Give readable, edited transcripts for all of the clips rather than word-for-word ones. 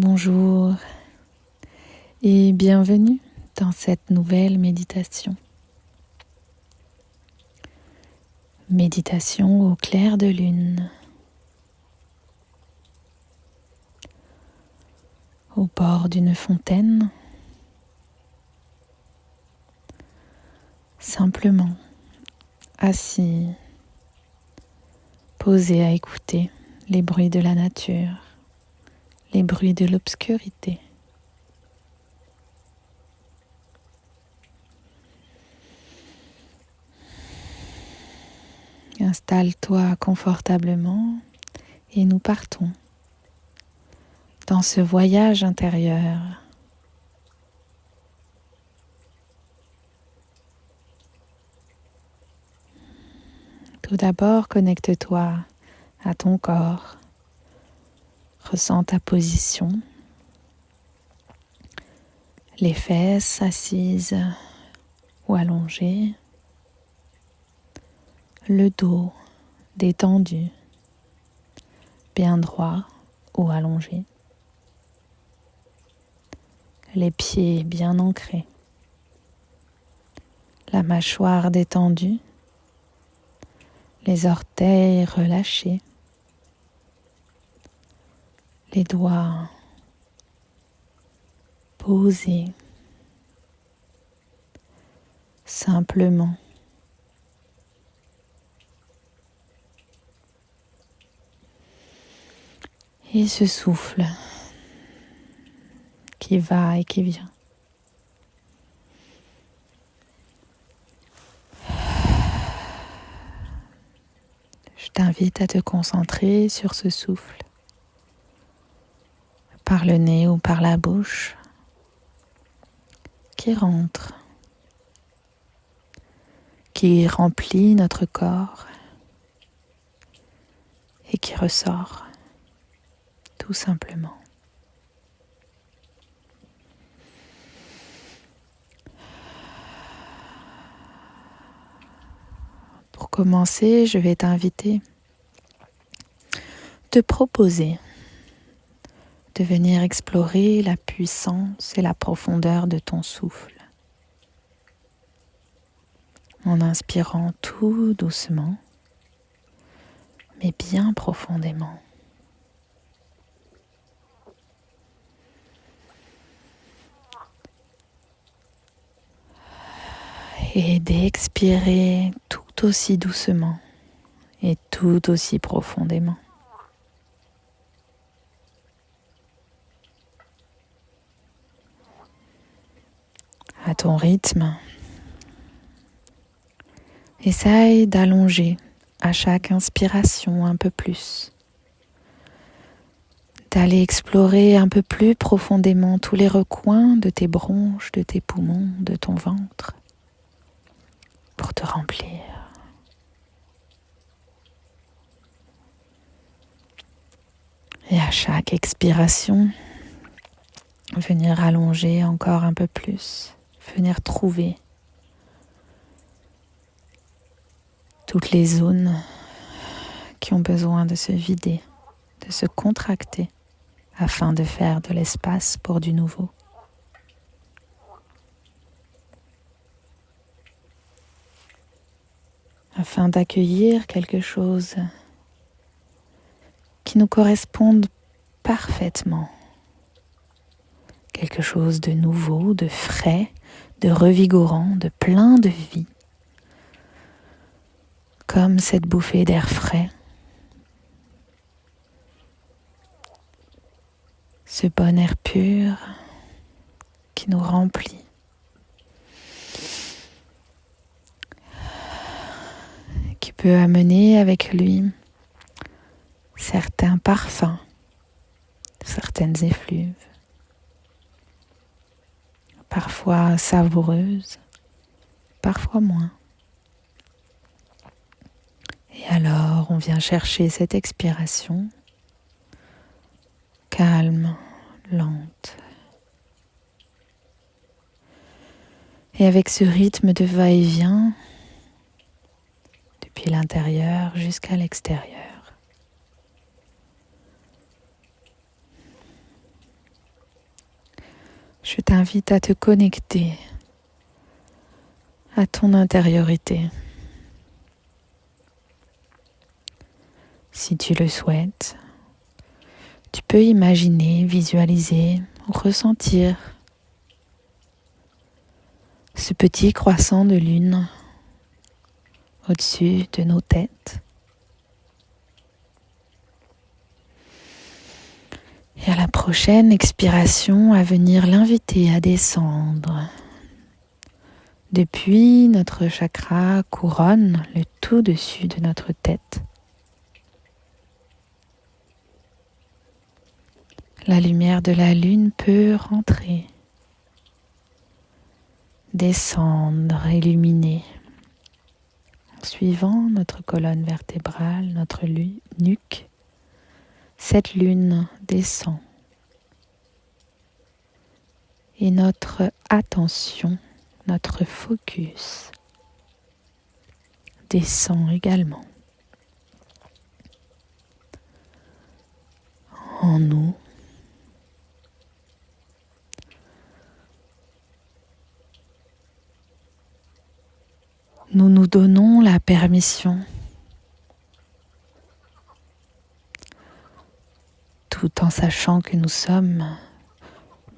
Bonjour et bienvenue dans cette nouvelle méditation. Méditation au clair de lune, au bord d'une fontaine, simplement assis, posé à écouter les bruits de la nature, les bruits de l'obscurité. Installe-toi confortablement et nous partons dans ce voyage intérieur. Tout d'abord, connecte-toi à ton corps. Ressens ta position. Les fesses assises ou allongées. Le dos détendu, bien droit ou allongé. Les pieds bien ancrés. La mâchoire détendue. Les orteils relâchés. Les doigts posés. Simplement. Et ce souffle qui va et qui vient. Je t'invite à te concentrer sur ce souffle, par le nez ou par la bouche, qui rentre, qui remplit notre corps et qui ressort, tout simplement. Pour commencer, je vais t'inviter, te proposer de venir explorer la puissance et la profondeur de ton souffle. En inspirant tout doucement, mais bien profondément. Et d'expirer tout aussi doucement et tout aussi profondément. À ton rythme, essaye d'allonger à chaque inspiration un peu plus, d'aller explorer un peu plus profondément tous les recoins de tes bronches, de tes poumons, de ton ventre, pour te remplir. Et à chaque expiration, venir allonger encore un peu plus, venir trouver toutes les zones qui ont besoin de se vider, de se contracter, afin de faire de l'espace pour du nouveau. Afin d'accueillir quelque chose qui nous corresponde parfaitement. Quelque chose de nouveau, de frais, de revigorant, de plein de vie. Comme cette bouffée d'air frais. Ce bon air pur qui nous remplit. Qui peut amener avec lui certains parfums, certaines effluves. Parfois savoureuses, parfois moins. Et alors, on vient chercher cette expiration calme, lente. Et avec ce rythme de va-et-vient, depuis l'intérieur jusqu'à l'extérieur. Je t'invite à te connecter à ton intériorité. Si tu le souhaites, tu peux imaginer, visualiser ou ressentir ce petit croissant de lune au-dessus de nos têtes. Et à la prochaine expiration, à venir l'inviter à descendre depuis notre chakra couronne, le tout dessus de notre tête. La lumière de la lune peut rentrer, descendre, illuminer, en suivant notre colonne vertébrale, notre nuque. Cette lune descend et notre attention, notre focus descend également en nous. Nous nous donnons la permission, tout en sachant que nous sommes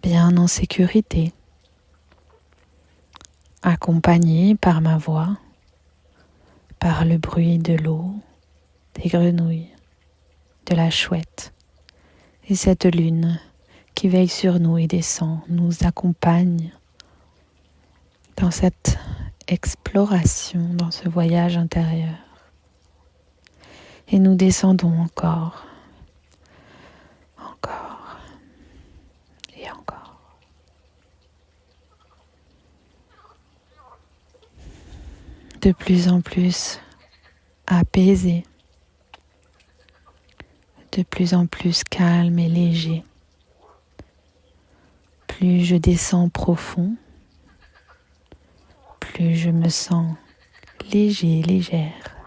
bien en sécurité, accompagnés par ma voix, par le bruit de l'eau, des grenouilles, de la chouette. Et cette lune qui veille sur nous et descend nous accompagne dans cette exploration, dans ce voyage intérieur. Et nous descendons encore et encore. De plus en plus apaisé, de plus en plus calme et léger. Plus je descends profond, plus je me sens léger, légère.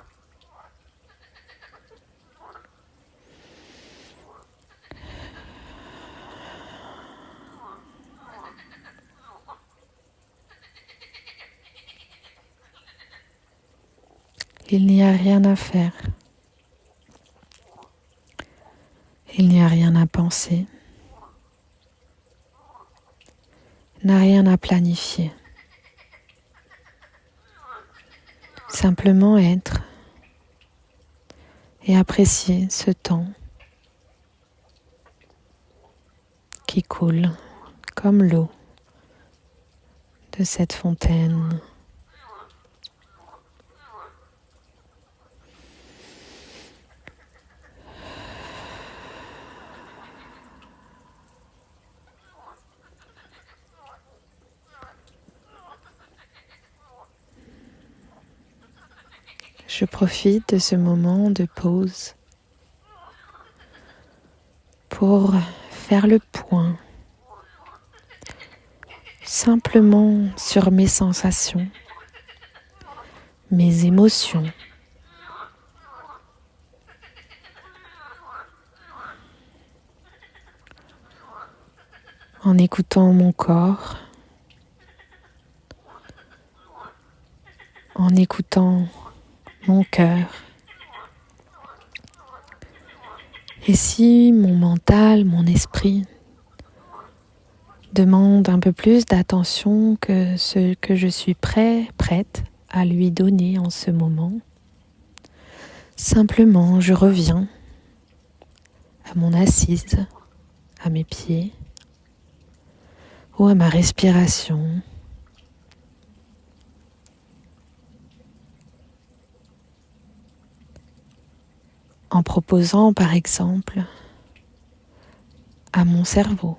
Il n'y a rien à faire. Il n'y a rien à penser. Il n'y a rien à planifier. Simplement être et apprécier ce temps qui coule comme l'eau de cette fontaine. Je profite de ce moment de pause pour faire le point simplement sur mes sensations, mes émotions. En écoutant mon corps, en écoutant mon cœur. Et si mon mental, mon esprit demande un peu plus d'attention que ce que je suis prête à lui donner en ce moment, simplement je reviens à mon assise, à mes pieds ou à ma respiration. En proposant par exemple à mon cerveau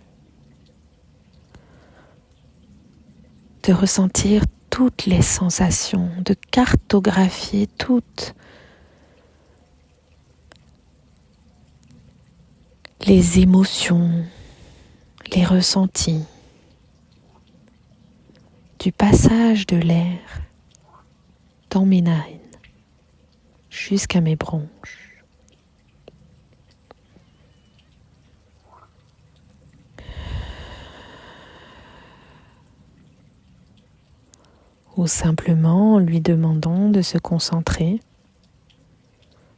de ressentir toutes les sensations, de cartographier toutes les émotions, les ressentis du passage de l'air dans mes narines jusqu'à mes bronches. ou simplement en lui demandant de se concentrer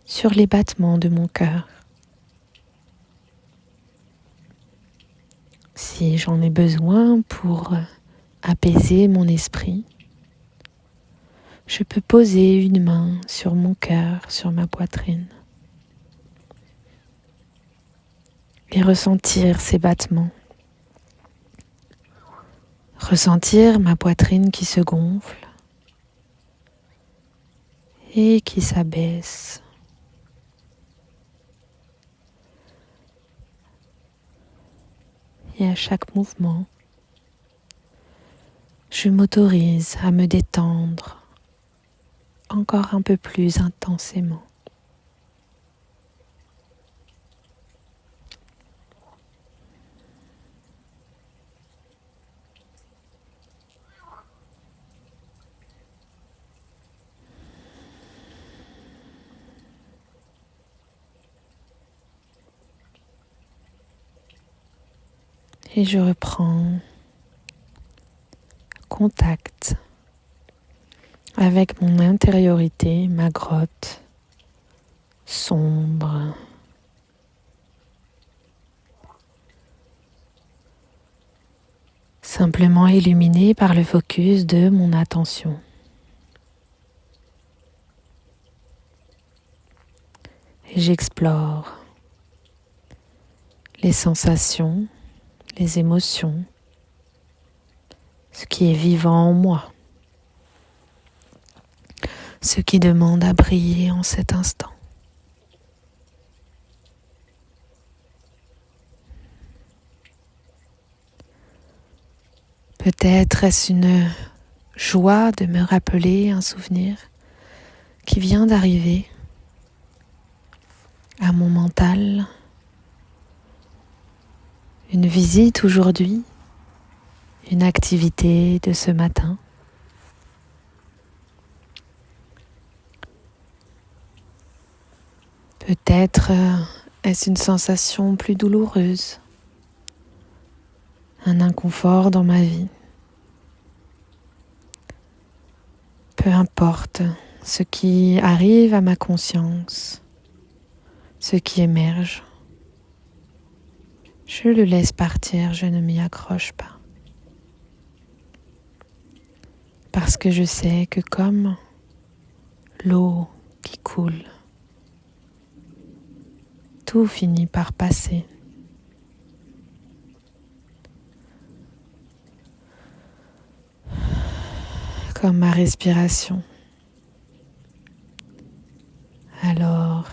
sur les battements de mon cœur. Si j'en ai besoin pour apaiser mon esprit, je peux poser une main sur mon cœur, sur ma poitrine et ressentir ces battements. Ressentir ma poitrine qui se gonfle et qui s'abaisse. Et à chaque mouvement, je m'autorise à me détendre encore un peu plus intensément. Et je reprends contact avec mon intériorité, ma grotte sombre. Simplement illuminée par le focus de mon attention. Et j'explore les sensations, les émotions, ce qui est vivant en moi, ce qui demande à briller en cet instant. Peut-être est-ce une joie de me rappeler un souvenir qui vient d'arriver à mon mental, une visite aujourd'hui, une activité de ce matin. Peut-être est-ce une sensation plus douloureuse, un inconfort dans ma vie. Peu importe ce qui arrive à ma conscience, ce qui émerge, je le laisse partir, je ne m'y accroche pas. Parce que je sais que comme l'eau qui coule, tout finit par passer. Comme ma respiration. Alors,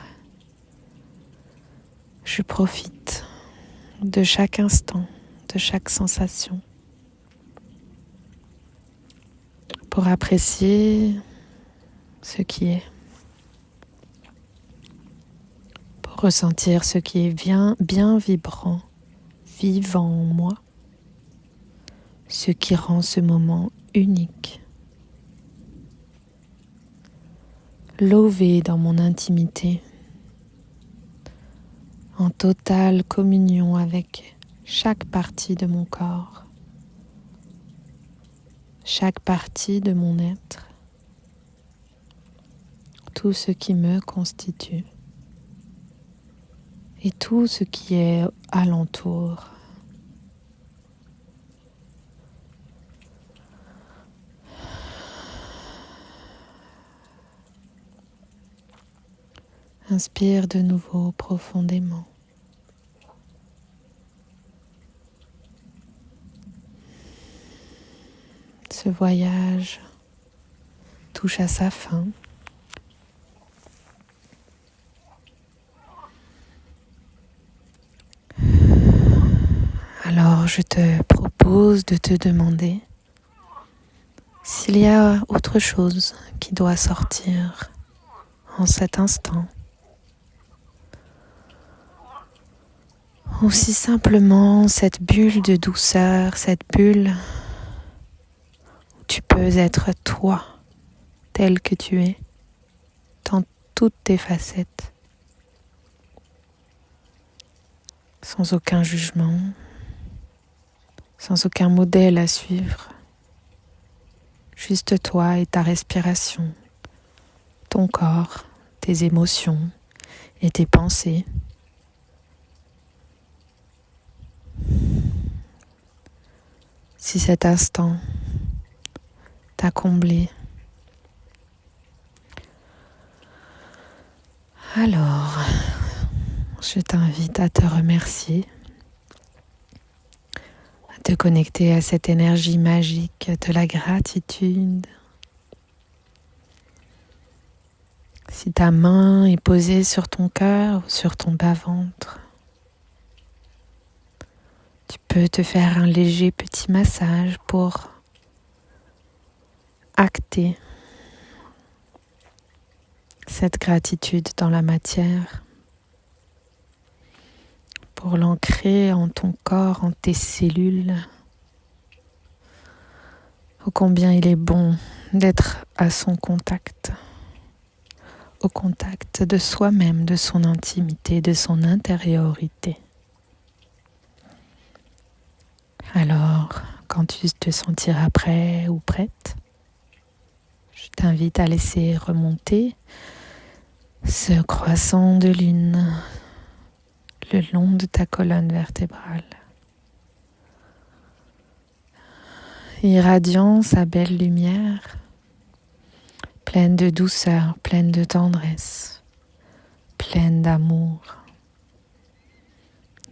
je profite de chaque instant, de chaque sensation, pour apprécier ce qui est, pour ressentir ce qui est bien vibrant, vivant en moi, ce qui rend ce moment unique. Lever dans mon intimité, en totale communion avec chaque partie de mon corps, chaque partie de mon être, tout ce qui me constitue et tout ce qui est alentour. Inspire de nouveau profondément. Ce voyage touche à sa fin. Alors je te propose de te demander s'il y a autre chose qui doit sortir en cet instant. Ou si simplement cette bulle de douceur, cette bulle où tu peux être toi, tel que tu es, dans toutes tes facettes, sans aucun jugement, sans aucun modèle à suivre, Juste toi et ta respiration, ton corps, tes émotions et tes pensées. Si cet instant t'a comblé, alors je t'invite à te remercier, à te connecter à cette énergie magique de la gratitude. Si ta main est posée sur ton cœur ou sur ton bas-ventre, tu peux te faire un léger petit massage pour acter cette gratitude dans la matière, pour l'ancrer en ton corps, en tes cellules. Ô combien il est bon d'être à son contact, au contact de soi-même, de son intimité, de son intériorité. Alors, quand tu te sentiras prêt ou prête, je t'invite à laisser remonter ce croissant de lune le long de ta colonne vertébrale, irradiant sa belle lumière, pleine de douceur, pleine de tendresse, pleine d'amour,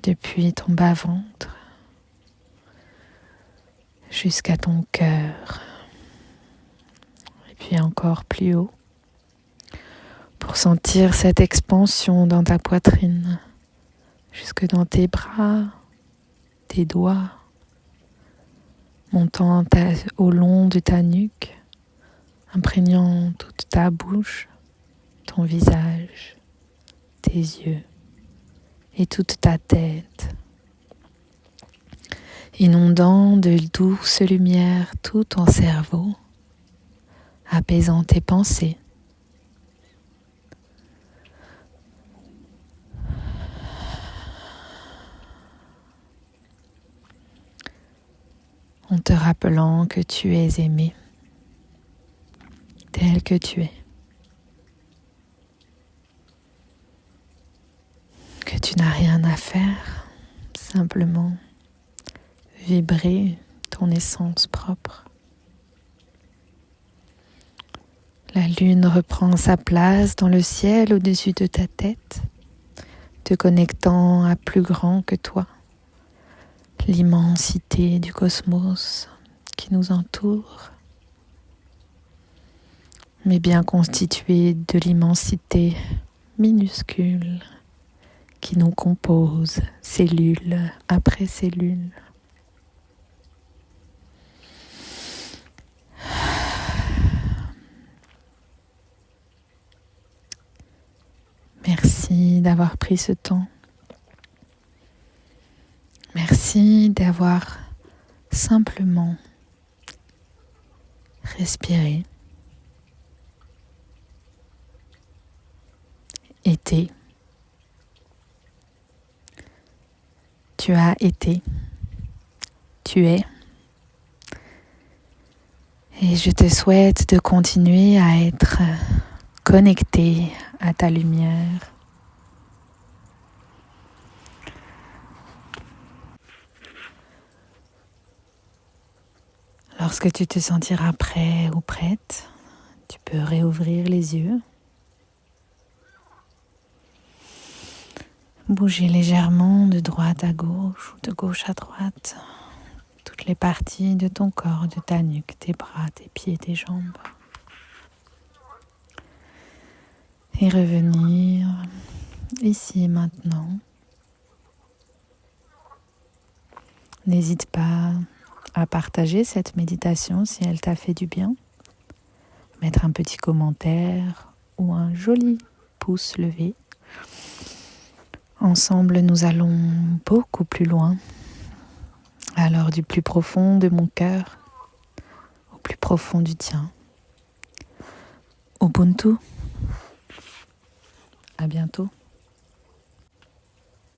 depuis ton bas-ventre jusqu'à ton cœur, et puis encore plus haut, pour sentir cette expansion dans ta poitrine, jusque dans tes bras, tes doigts, montant au long de ta nuque, imprégnant toute ta bouche, ton visage, tes yeux et toute ta tête, inondant de douce lumière tout ton cerveau, apaisant tes pensées. En te rappelant que tu es aimé, tel que tu es. Que tu n'as rien à faire, simplement vibrer ton essence propre. La lune reprend sa place dans le ciel au-dessus de ta tête, te connectant à plus grand que toi, l'immensité du cosmos qui nous entoure, mais bien constituée de l'immensité minuscule qui nous compose, cellule après cellule. Merci d'avoir pris ce temps. Merci d'avoir simplement respiré, été. Tu as été, tu es. Et je te souhaite de continuer à être connecté à ta lumière. Lorsque tu te sentiras prêt ou prête, tu peux réouvrir les yeux. Bouger légèrement de droite à gauche ou de gauche à droite. Toutes les parties de ton corps, de ta nuque, tes bras, tes pieds, tes jambes. Et revenir ici et maintenant. N'hésite pas à partager cette méditation si elle t'a fait du bien. Mettre un petit commentaire ou un joli pouce levé. Ensemble, nous allons beaucoup plus loin. Alors du plus profond de mon cœur au plus profond du tien. Ubuntu. À bientôt.